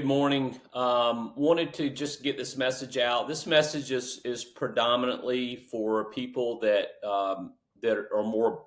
Good morning. Wanted to just get this message out. This message is predominantly for people that are more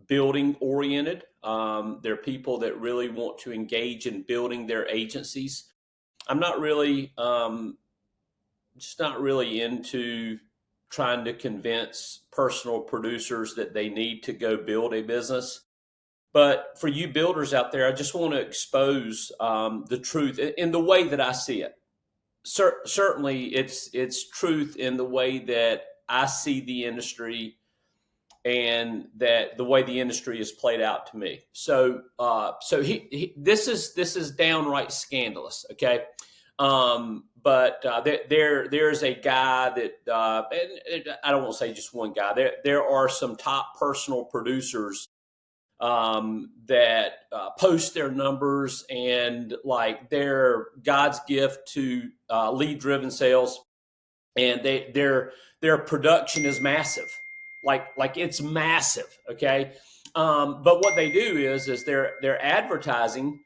building oriented. They're people that really want to engage in building their agencies. I'm not really just not really into trying to convince personal producers that they need to go build a business. But for you builders out there, I just want to expose the truth in the way that I see it. Certainly, it's truth in the way that I see the industry and that the way the industry is played out to me. This is downright scandalous. Okay, there's a guy that and I don't want to say just one guy. There are some top personal producers that post their numbers and like they're God's gift to lead driven sales, and their production is massive, like it's massive. Okay, but what they do is they're advertising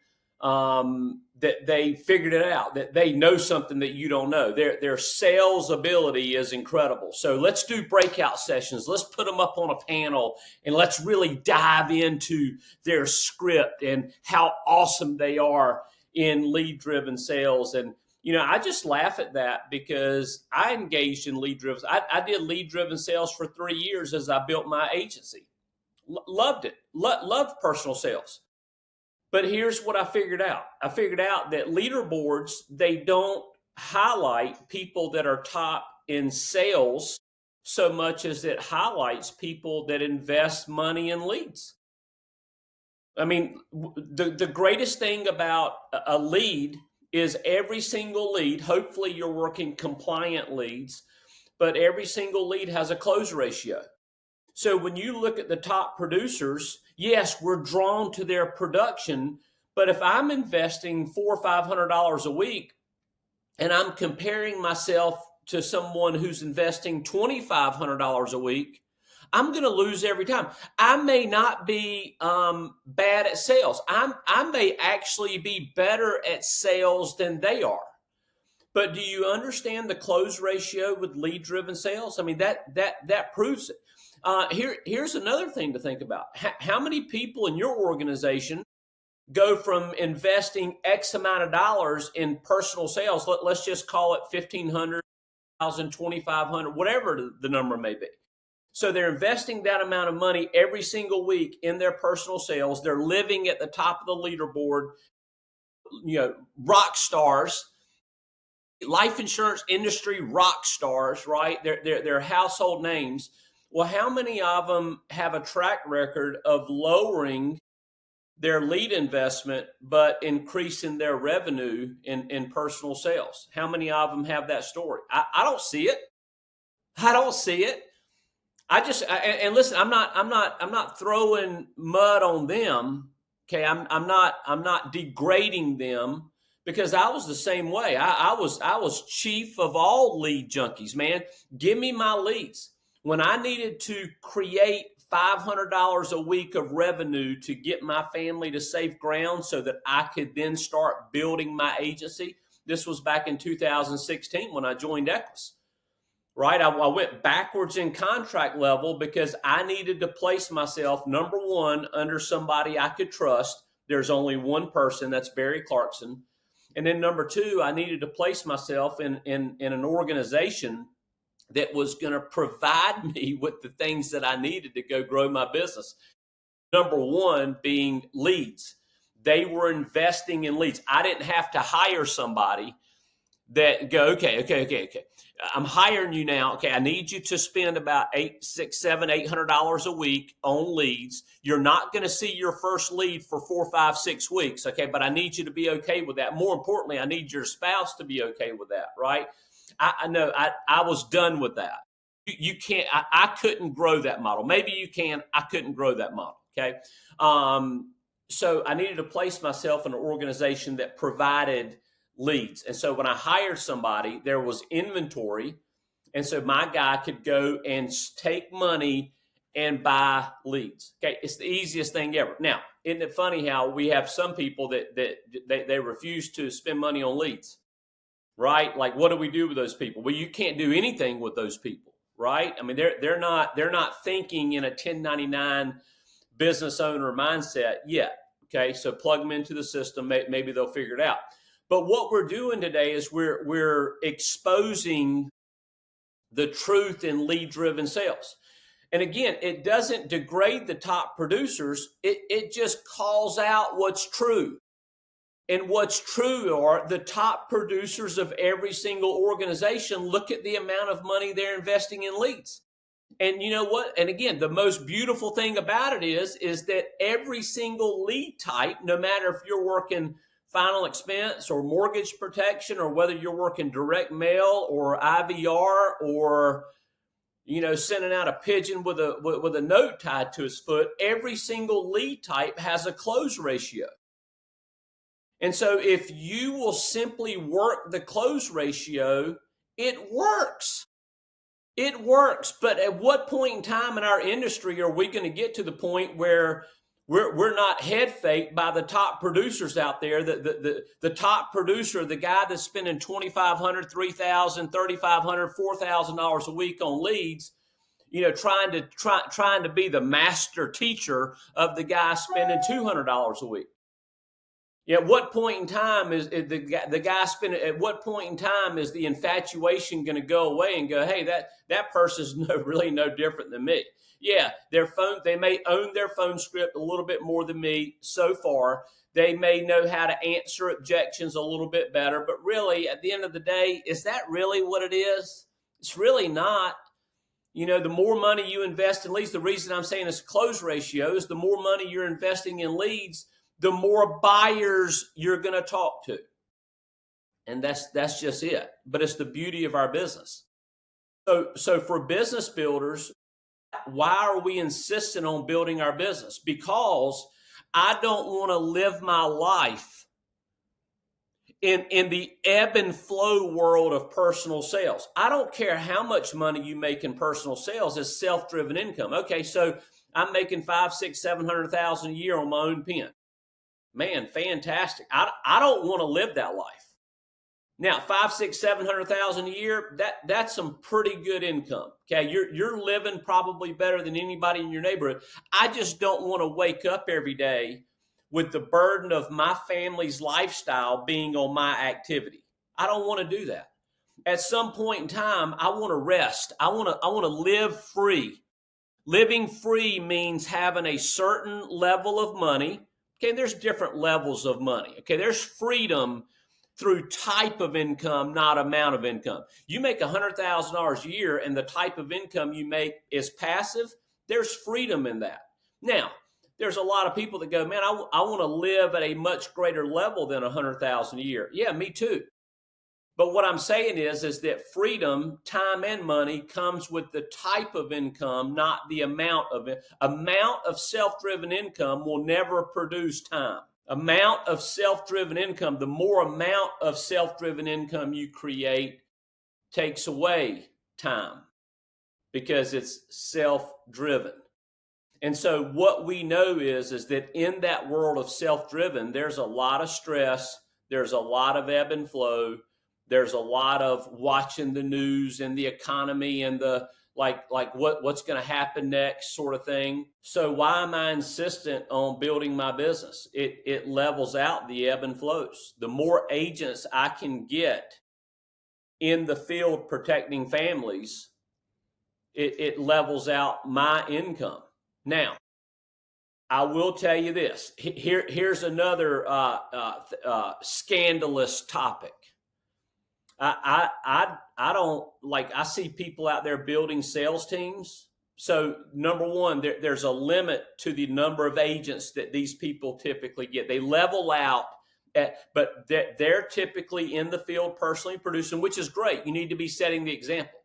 that they figured it out, that they know something that you don't know. Their sales ability is incredible. So let's do breakout sessions. Let's put them up on a panel and let's really dive into their script and how awesome they are in lead driven sales. And I just laugh at that because I engaged in lead driven. I did lead driven sales for 3 years as I built my agency. Loved it. Loved personal sales. But here's what I figured out. I figured out that leaderboards, they don't highlight people that are top in sales so much as it highlights people that invest money in leads. I mean, the greatest thing about a lead is every single lead, hopefully you're working compliant leads, but every single lead has a close ratio. So when you look at the top producers, yes, we're drawn to their production, but if I'm investing $400 or $500 a week and I'm comparing myself to someone who's investing $2,500 a week, I'm going to lose every time. I may not be bad at sales. I may actually be better at sales than they are. But do you understand the close ratio with lead-driven sales? I mean, that proves it. Here's another thing to think about. How many people in your organization go from investing X amount of dollars in personal sales? Let's just call it 1,500, 1,000, 2,500, whatever the number may be. So they're investing that amount of money every single week in their personal sales. They're living at the top of the leaderboard, rock stars, life insurance industry rock stars, right? They're household names. Well, how many of them have a track record of lowering their lead investment but increasing their revenue in personal sales? How many of them have that story? I don't see it. I don't see it. And listen, I'm not throwing mud on them. Okay, I'm not degrading them because I was the same way. I was chief of all lead junkies, man. Give me my leads. When I needed to create $500 a week of revenue to get my family to safe ground so that I could then start building my agency, this was back in 2016 when I joined Equus. Right? I went backwards in contract level because I needed to place myself, number one, under somebody I could trust. There's only one person, that's Barry Clarkson. And then number two, I needed to place myself in an organization that was going to provide me with the things that I needed to go grow my business. Number one being leads. They were investing in leads. I didn't have to hire somebody that go, okay. I'm hiring you now. Okay, I need you to spend about $800 a week on leads. You're not going to see your first lead for 4, 5, 6 weeks. Okay, but I need you to be okay with that. More importantly, I need your spouse to be okay with that. Right? I know I was done with that. You can't. I couldn't grow that model. Maybe you can. I couldn't grow that model. Okay. So I needed to place myself in an organization that provided leads. And so when I hired somebody, there was inventory. And so my guy could go and take money and buy leads. Okay. It's the easiest thing ever. Now, isn't it funny how we have some people that they refuse to spend money on leads, right? Like, what do we do with those people? Well, you can't do anything with those people, right? I mean, they're not thinking in a 1099 business owner mindset yet. Okay, so plug them into the system. Maybe they'll figure it out. But what we're doing today is we're exposing the truth in lead-driven sales. And again, it doesn't degrade the top producers. It just calls out what's true. And what's true are the top producers of every single organization. Look at the amount of money they're investing in leads. And you know what? And again, the most beautiful thing about it is that every single lead type, no matter if you're working final expense or mortgage protection, or whether you're working direct mail or IVR, or sending out a pigeon with a note tied to his foot, every single lead type has a close ratio. And so if you will simply work the close ratio, it works. It works. But at what point in time in our industry are we going to get to the point where we're not head faked by the top producers out there? The top producer, the guy that's spending $2,500, $3,000, $3,500, $4,000 a week on leads, trying to be the master teacher of the guy spending $200 a week. At what point in time is the guy spending? At what point in time is the infatuation going to go away and go, hey, that person's really no different than me? Yeah, they may own their phone script a little bit more than me so far. They may know how to answer objections a little bit better, but really, at the end of the day, is that really what it is? It's really not. The more money you invest in leads, the reason I'm saying it's a close ratio is the more money you're investing in leads, the more buyers you're going to talk to. And that's just it. But it's the beauty of our business. So for business builders, why are we insisting on building our business? Because I don't want to live my life in the ebb and flow world of personal sales. I don't care how much money you make in personal sales as self-driven income. Okay, so I'm making $500,000, $600,000, $700,000 a year on my own pen. Man, fantastic. I don't want to live that life. Now, $500,000, $600,000, $700,000 a year, that's some pretty good income. Okay, you're living probably better than anybody in your neighborhood. I just don't want to wake up every day with the burden of my family's lifestyle being on my activity. I don't want to do that. At some point in time, I want to rest. I want to live free. Living free means having a certain level of money. Okay, there's different levels of money. Okay, there's freedom through type of income, not amount of income. You make $100,000 a year and the type of income you make is passive, there's freedom in that. Now, there's a lot of people that go, man, I want to live at a much greater level than $100,000 a year. Yeah, me too. But what I'm saying is that freedom, time, and money comes with the type of income, not the amount of it. Amount of self-driven income will never produce time. Amount of self-driven income, the more amount of self-driven income you create takes away time because it's self-driven. And so what we know is that in that world of self-driven, there's a lot of stress, there's a lot of ebb and flow, there's a lot of watching the news and the economy and the what's going to happen next sort of thing. So why am I insistent on building my business? It levels out the ebb and flows. The more agents I can get in the field protecting families, it levels out my income. Now, I will tell you this. Here's another scandalous topic. I don't I see people out there building sales teams. So number one, there's a limit to the number of agents that these people typically get. They level out, but they're typically in the field personally producing, which is great. You need to be setting the example.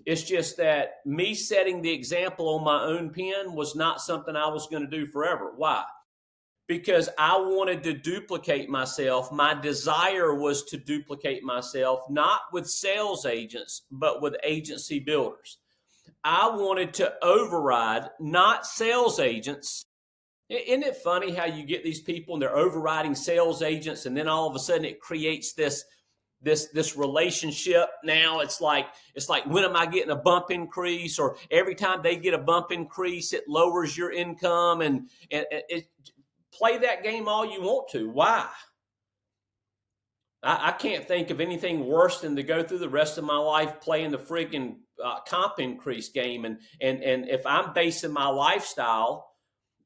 It's just that me setting the example on my own pen was not something I was going to do forever. Why? Because I wanted to duplicate myself. My desire was to duplicate myself, not with sales agents, but with agency builders. I wanted to override not sales agents Isn't it funny how you get these people and they're overriding sales agents, and then all of a sudden it creates this relationship. Now it's like when am I getting a bump increase? Or every time they get a bump increase, it lowers your income, and it play that game all you want to. Why? I can't think of anything worse than to go through the rest of my life playing the friggin' comp increase game, and if I'm basing my lifestyle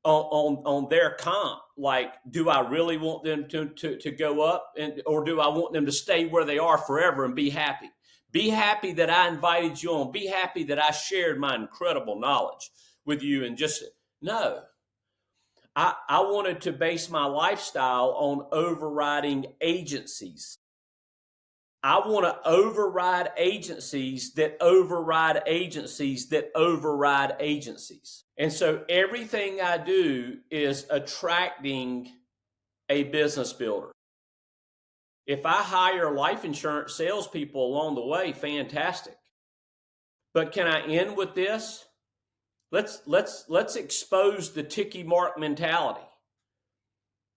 on their comp, like, do I really want them to go up, or do I want them to stay where they are forever and be happy? Be happy that I invited you on. Be happy that I shared my incredible knowledge with you. And just no, I wanted to base my lifestyle on overriding agencies. I want to override agencies that override agencies that override agencies. And so everything I do is attracting a business builder. If I hire life insurance salespeople along the way, fantastic. But can I end with this? Let's expose the ticky mark mentality.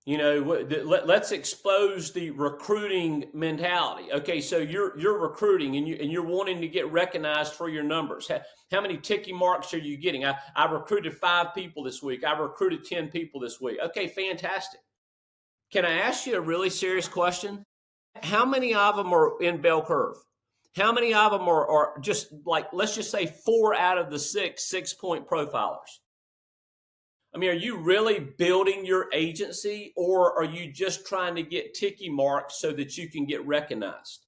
Let's expose the recruiting mentality. Okay, so you're recruiting and you're wanting to get recognized for your numbers. How many ticky marks are you getting? I recruited 5 people this week. I recruited 10 people this week. Okay, fantastic. Can I ask you a really serious question? How many of them are in bell curve? How many of them are just like, let's just say 4 out of the 6-point profilers? I mean, are you really building your agency, or are you just trying to get ticky marks so that you can get recognized?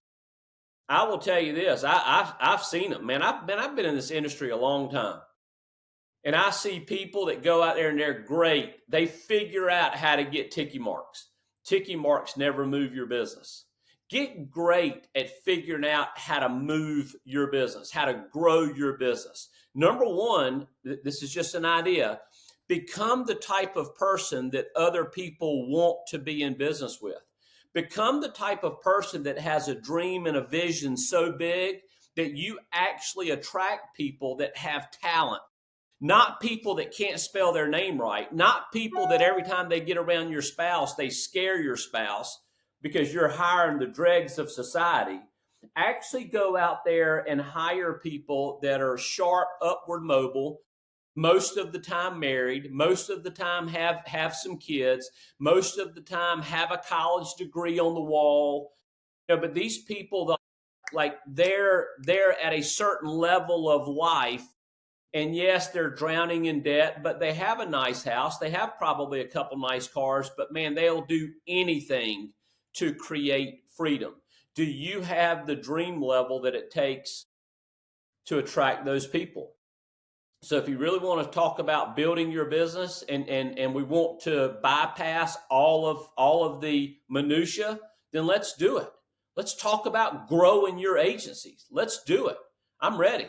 I will tell you this. I've seen them, man. I've been in this industry a long time. And I see people that go out there and they're great. They figure out how to get ticky marks. Ticky marks never move your business. Get great at figuring out how to move your business, how to grow your business. Number one, this is just an idea. Become the type of person that other people want to be in business with. Become the type of person that has a dream and a vision so big that you actually attract people that have talent. Not people that can't spell their name right. Not people that every time they get around your spouse, they scare your spouse because you're hiring the dregs of society. Actually go out there and hire people that are sharp, upward mobile, most of the time married, most of the time have some kids, most of the time have a college degree on the wall. But these people, like, they're at a certain level of life. And yes, they're drowning in debt, but they have a nice house. They have probably a couple nice cars, but man, they'll do anything to create freedom. Do you have the dream level that it takes to attract those people? So if you really want to talk about building your business, and we want to bypass all of the minutia, then let's do it. Let's talk about growing your agencies. Let's do it. I'm ready.